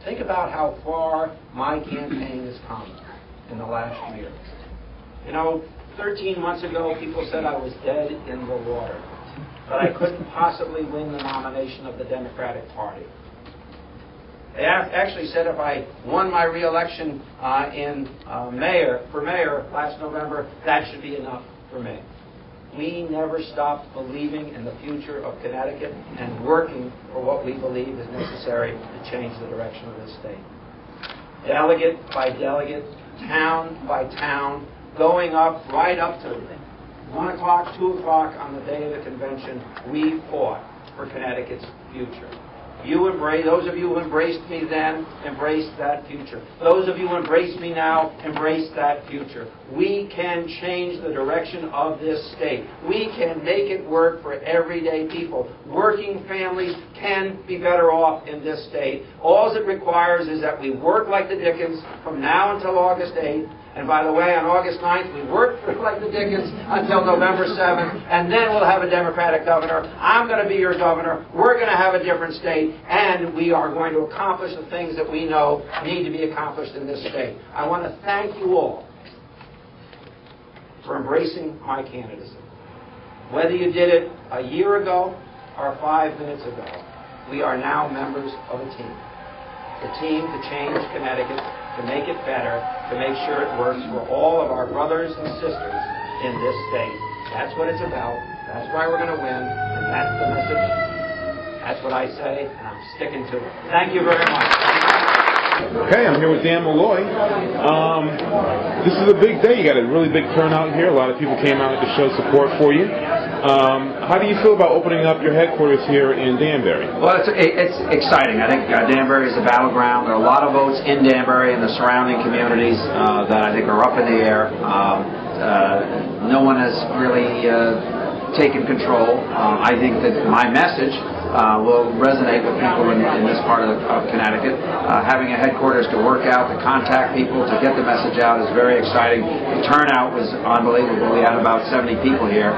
Think about how far my campaign has come in the last year. You know, 13 months ago, people said I was dead in the water, that I couldn't possibly win the nomination of the Democratic Party. They actually said if I won my re-election for mayor last November, that should be enough for me. We never stopped believing in the future of Connecticut and working for what we believe is necessary to change the direction of this state. Delegate by delegate, town by town, going up right up to 1 o'clock, 2 o'clock on the day of the convention, we fought for Connecticut's future. Those of you who embraced me then, embrace that future. Those of you who embrace me now, embrace that future. We can change the direction of this state. We can make it work for everyday people. Working families can be better off in this state. All it requires is that we work like the Dickens from now until August 8th. And by the way, on August 9th, we work like the Dickens until November 7th, and then we'll have a Democratic governor. I'm going to be your governor. We're going to have a different state, and we are going to accomplish the things that we know need to be accomplished in this state. I want to thank you all for embracing my candidacy. Whether you did it a year ago or 5 minutes ago, we are now members of a team. The team to change Connecticut, to make it better, to make sure it works for all of our brothers and sisters in this state. That's what it's about. That's why we're going to win, and that's the message. That's what I say, and I'm sticking to it. Thank you very much. Okay, I'm here with Dan Malloy. This is a big day. You got a really big turnout here. A lot of people came out to show support for you. How do you feel about opening up your headquarters here in Danbury? Well, it's exciting. I think Danbury is a battleground. There are a lot of votes in Danbury and the surrounding communities that I think are up in the air. No one has really taken control. I think that my message will resonate with people in this part of Connecticut. Having a headquarters to work out, to contact people, to get the message out is very exciting. The turnout was unbelievable. We had about 70 people here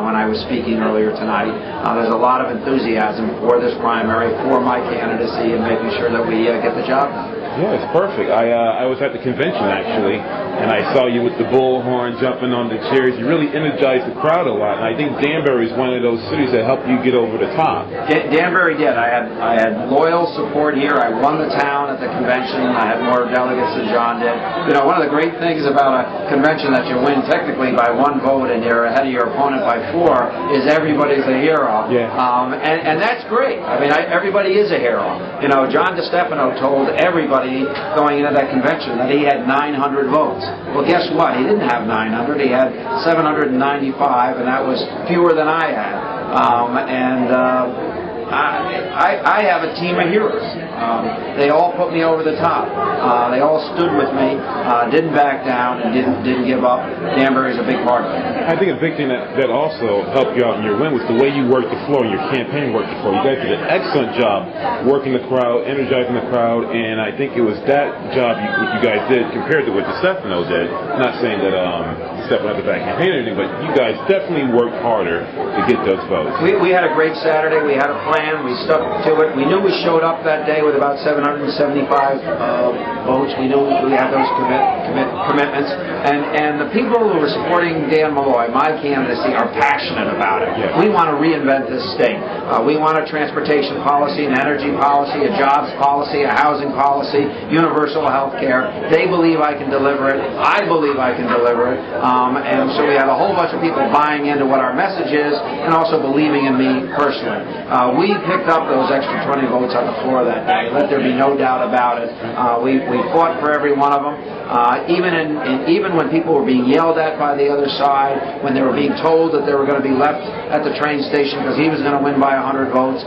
when I was speaking earlier tonight. There's a lot of enthusiasm for this primary, for my candidacy, and making sure that we get the job done. Yeah, it's perfect. I was at the convention, actually, and I saw you with the bullhorn jumping on the chairs. You really energized the crowd a lot, and I think Danbury is one of those cities that helped you get over the top. Danbury did. I had loyal support here. I won the town at the convention. I had more delegates than John did. You know, one of the great things about a convention that you win technically by 1 vote and you're ahead of your opponent by 4 is everybody's a hero. Yeah. And that's great. I mean, everybody is a hero. You know, John DeStefano told everybody going into that convention that he had 900 votes. Well, guess what? He didn't have 900. He had 795, and that was fewer than I had. I have a team of heroes. They all put me over the top. They all stood with me, didn't back down, and didn't give up. Danbury is a big part of it. I think a big thing that also helped you out in your win was the way you worked the floor and your campaign worked the floor. You guys did an excellent job working the crowd, energizing the crowd, and I think it was that job what you guys did compared to what DeStefano did. I'm not saying that DeStefano had the back campaign or anything, but you guys definitely worked harder to get those votes. We had a great Saturday. We had a plan. We stuck to it. We knew we showed up that day with about 775 votes. We knew we had those commitments. And the people who were supporting Dan Malloy, my candidacy, are passionate about it. Yeah. We want to reinvent this state. We want a transportation policy, an energy policy, a jobs policy, a housing policy, universal health care. They believe I can deliver it. I believe I can deliver it. And so we have a whole bunch of people buying into what our message is and also believing in me personally. We picked up those extra 20 votes on the floor that day. Let there be no doubt about it. We fought for every one of them. Even when people were being yelled at by the other side, when they were being told that they were going to be left at the train station because he was going to win by 100 votes,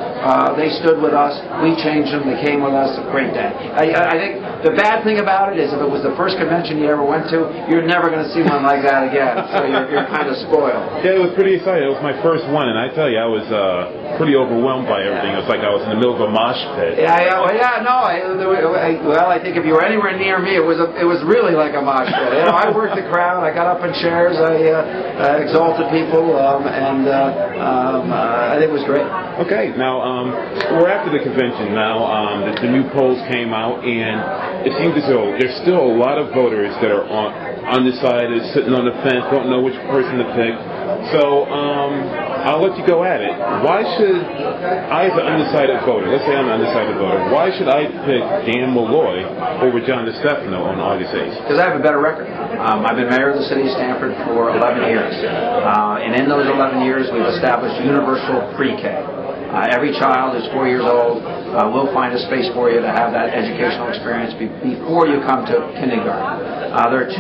they stood with us. We changed them. They came with us. A great day. I think the bad thing about it is if it was the first convention you ever went to, you're never going to see one like that again. So you're kind of spoiled. Yeah, it was pretty exciting. It was my first one, and I tell you, I was pretty overwhelmed by everything. It was like I was in the middle of a mosh pit. I think if you were anywhere near me, it was really like a mosh pit. You know, I worked the crowd. I got up in chairs. I exalted people, and I think it was great. Okay, now we're after the convention now. The new polls came out, and it seems as though there's still a lot of voters that are undecided, sitting on the fence, don't know which person to pick. So I'll let you go at it. Why should I, as an undecided voter, let's say I'm an undecided voter, why should I pick Dan Malloy over John DeStefano on August 8th? Because I have a better record. I've been mayor of the city of Stamford for 11 years. And in those 11 years, we've established universal pre-K. Every child who's 4 years old will find a space for you to have that educational experience before you come to kindergarten. There are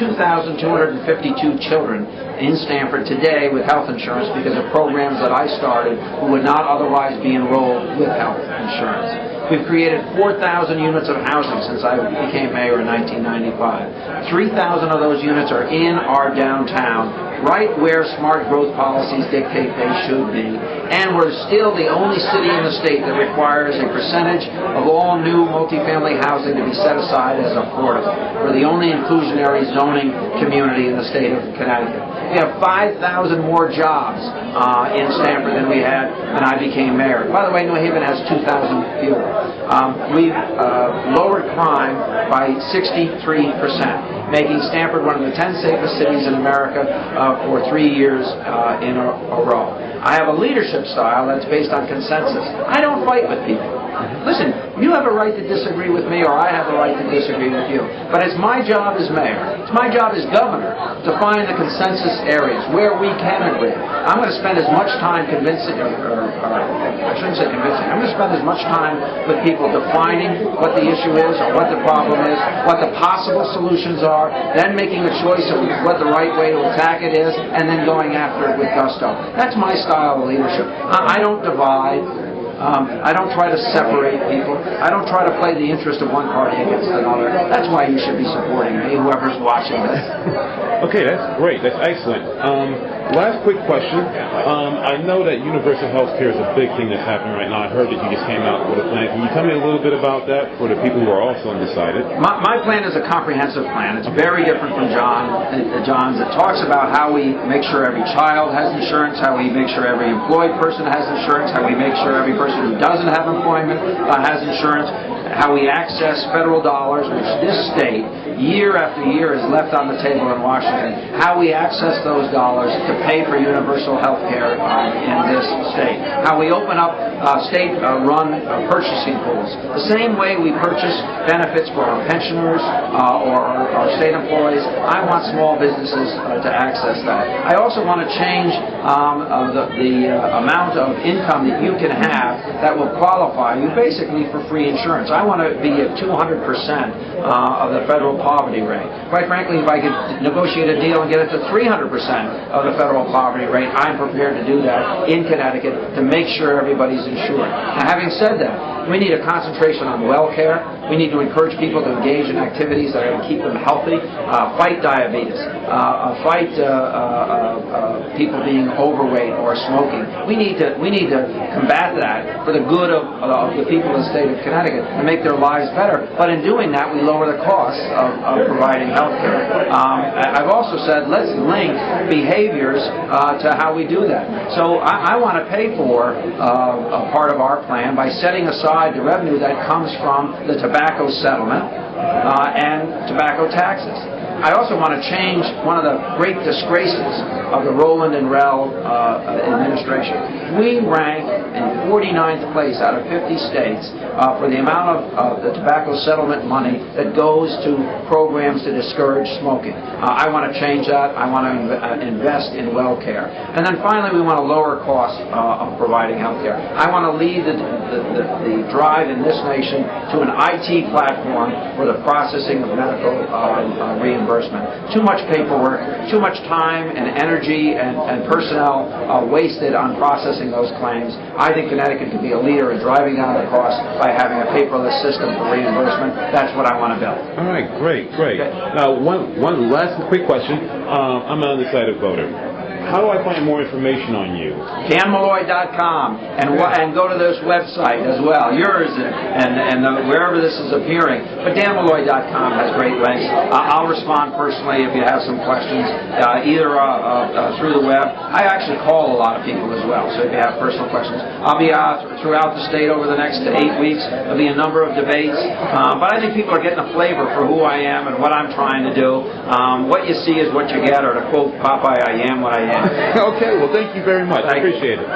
2,252 children in Stamford today with health insurance because of programs that I started who would not otherwise be enrolled with health insurance. We've created 4,000 units of housing since I became mayor in 1995. 3,000 of those units are in our downtown, right where smart growth policies dictate they should be. And we're still the only city in the state that requires a percentage of all new multifamily housing to be set aside as affordable. We're the only inclusionary zoning community in the state of Connecticut. We have 5,000 more jobs in Stamford than we had when I became mayor. By the way, New Haven has 2,000 fewer. We've lowered crime by 63%, making Stamford one of the 10 safest cities in America for 3 years in a row. I have a leadership style that's based on consensus. I don't fight with people. Listen, you have a right to disagree with me, or I have a right to disagree with you. But it's my job as mayor, it's my job as governor to find the consensus areas where we can agree. I'm going to spend as much time convincing, or I shouldn't say convincing, I'm going to spend as much time with people defining what the issue is, or what the problem is, what the possible solutions are, then making a choice of what the right way to attack it is, and then going after it with gusto. That's my style of leadership. I don't divide. I don't try to separate people. I don't try to play the interest of one party against another. That's why you should be supporting me, whoever's watching this. Okay, that's great. That's excellent. Last quick question. I know that universal health care is a big thing that's happening right now. I heard that you just came out with a plan. Can you tell me a little bit about that for the people who are also undecided? My plan is a comprehensive plan. It's very different from John's. It talks about how we make sure every child has insurance, how we make sure every employed person has insurance, how we make sure every person who doesn't have employment has insurance, how we access federal dollars, which this state, year after year, is left on the table in Washington, how we access those dollars to pay for universal health care in this state, how we open up state-run purchasing pools. The same way we purchase benefits for our pensioners or our state employees, I want small businesses to access that. I also want to change the amount of income that you can have that will qualify you basically for free insurance. I want to be at 200% of the federal poverty rate. Quite frankly, if I could negotiate a deal and get it to 300% of the federal poverty rate, I'm prepared to do that in Connecticut to make sure everybody's insured. Now, having said that, we need a concentration on well care. We need to encourage people to engage in activities that are going to keep them healthy, fight diabetes, fight people being overweight or smoking. We need to combat that for the good of the people in the state of Connecticut and make their lives better. But in doing that, we lower the cost of providing health care. I've also said let's link behaviors to how we do that. So I want to pay for a part of our plan by setting aside the revenue that comes from the tobacco settlement and tobacco taxes. I also want to change one of the great disgraces of the Rowland and Rell administration. We rank in 49th place out of 50 states for the amount of the tobacco settlement money that goes to programs to discourage smoking. I want to change that. I want to invest in well care. And then finally, we want to lower costs of providing health care. I want to lead the drive in this nation to an IT platform for the processing of medical reimbursement. Too much paperwork, too much time and energy and personnel wasted on processing those claims. I think Connecticut could be a leader in driving down the cost by having a paperless system for reimbursement. That's what I want to build. All right, great. Okay. Now, one last quick question. I'm an undecided voter. how do I find more information on you? DanMalloy.com, and go to this website as well, yours and wherever this is appearing. But DanMalloy.com has great links. I'll respond personally if you have some questions, either through the web. I actually call a lot of people as well, so if you have personal questions. I'll be throughout the state over the next 8 weeks. There'll be a number of debates, but I think people are getting a flavor for who I am and what I'm trying to do. What you see is what you get, or to quote Popeye, I am what I am. Okay, well, thank you very much. I appreciate it.